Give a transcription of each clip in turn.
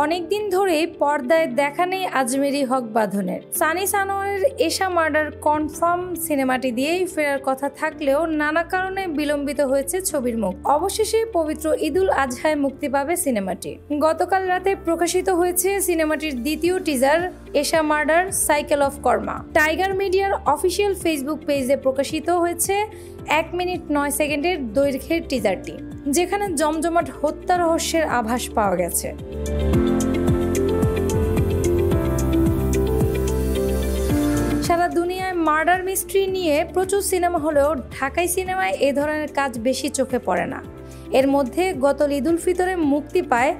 অনেকদিন ধরেই পর্দায় দেখা নেই আজমেরি হক বাঁধনের। সানি সানোয়ারের এশা মার্ডার কনফার্ম সিনেমাটি দিয়েই ফেরার কথা থাকলেও নানা কারণে বিলম্বিত হয়েছে ছবির মুখ। অবশেষে পবিত্র ঈদুল আজহায় মুক্তি পাবে সিনেমাটি। গতকাল রাতে প্রকাশিত হয়েছে সিনেমাটির দ্বিতীয় teaser Esha murder cycle of Karma. Tiger মিডিয়ার অফিসিয়াল ফেসবুক পেজে প্রকাশিত হয়েছে 1 মিনিট 9 সেকেন্ডের দৈর্ঘ্যের টিজারটি, যেখানে জমজমাট হত্যা রহস্যের আভাস পাওয়া গেছে। সারা দুনিয়ায় মার্ডার মিস্ট্রি নিয়ে প্রচুর সিনেমা হলেও ঢাকাই সিনেমায় এ ধরনের কাজ বেশি চোখে পড়ে না। এর মধ্যে গত ঈদুল ফিতরে মুক্তি পায়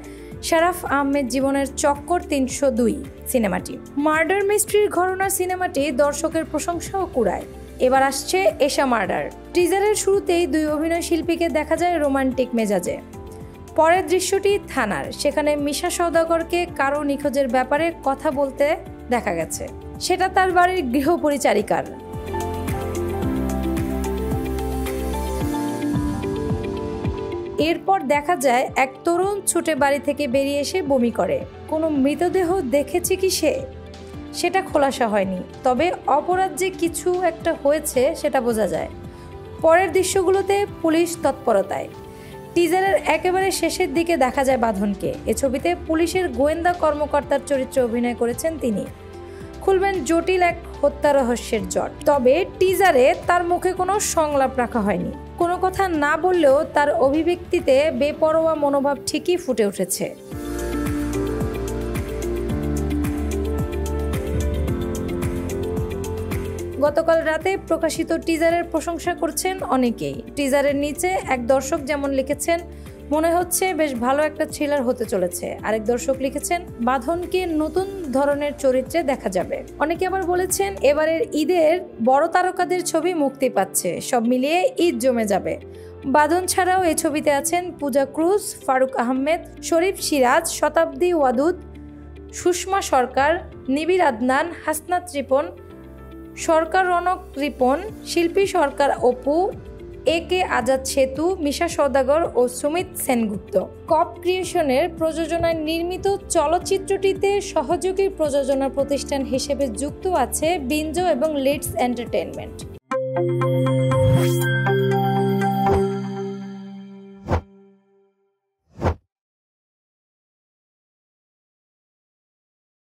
শারাফ আহমেদ জীবনের চক্কর 302 সিনেমাটি। মার্ডার মিস্ট্রির ঘটনা সিনেমাটি দর্শকের প্রশংসাও কুড়ায়। এবার আসছে এশা মার্ডার। টিজারের শুরুতেই 2 অভিনয় শিল্পীকে দেখা যায় রোমান্টিক মেজাজে। পরের দৃশ্যটি থানার, সেখানে মিশা সওদাগরকে কারো নিখোঁজের ব্যাপারে কথা বলতে দেখা গেছে। সেটা তার বাড়ির গৃহপরিচারিকার। এরপর দেখা যায় এক তরুণ ছুটে বাড়ি থেকে বেরিয়ে এসে বমি করে। কোনো মৃতদেহ দেখেছে কি সেটা খোলাসা হয়নি, তবে অপরাধ যে কিছু একটা হয়েছে সেটা বোঝা যায় পরের দৃশ্যগুলোতে পুলিশ তৎপরতায়। টিজারের একেবারে শেষের দিকে দেখা যায় বাঁধনকে। এ ছবিতে পুলিশের গোয়েন্দা কর্মকর্তার চরিত্রে অভিনয় করেছেন তিনি। খুলবেন জটিল এক হত্যা রহস্যের জট। তবে টিজারে তার মুখে কোনো সংলাপ রাখা হয়নি। কোনো কথা না বললেও তার অভিব্যক্তিতে বেপরোয়া মনোভাব ঠিকই ফুটে উঠেছে। গতকাল রাতে প্রকাশিত টিজারের প্রশংসা করছেন অনেকেই। টিজারের নিচে এক দর্শক যেমন লিখেছেন, মনে হচ্ছে বেশ ভালো একটা থ্রিলার হতে চলেছে। আরেক দর্শক লিখেছেন, বাঁধনকে নতুন ধরনের চরিত্রে দেখা যাবে। অনেকে আবার বলেছেন, এবারের ঈদের বড় তারকাদের ছবি মুক্তি পাচ্ছে, সব মিলিয়ে ঈদ জমে যাবে। বাঁধন ছাড়াও এই ছবিতে আছেন পূজা ক্রুজ, ফারুক আহমেদ, শরীফ সিরাজ, শতাব্দী ওয়াদুদ, সুষমা সরকার, নিবিড় আদনান, হাসনাত রিপন, সরকার রনক রিপন, শিল্পী সরকার অপু, একে আজাদ সেতু, মিশা সওদাগর ও সুমিত সেনগুপ্ত। কপ ক্রিয়েশনের প্রযোজনায় নির্মিত চলচ্চিত্রটিতে সহযোগী প্রযোজনা প্রতিষ্ঠান হিসেবে যুক্ত আছে বিঞ্জো এবং লিডস এন্টারটেইনমেন্ট।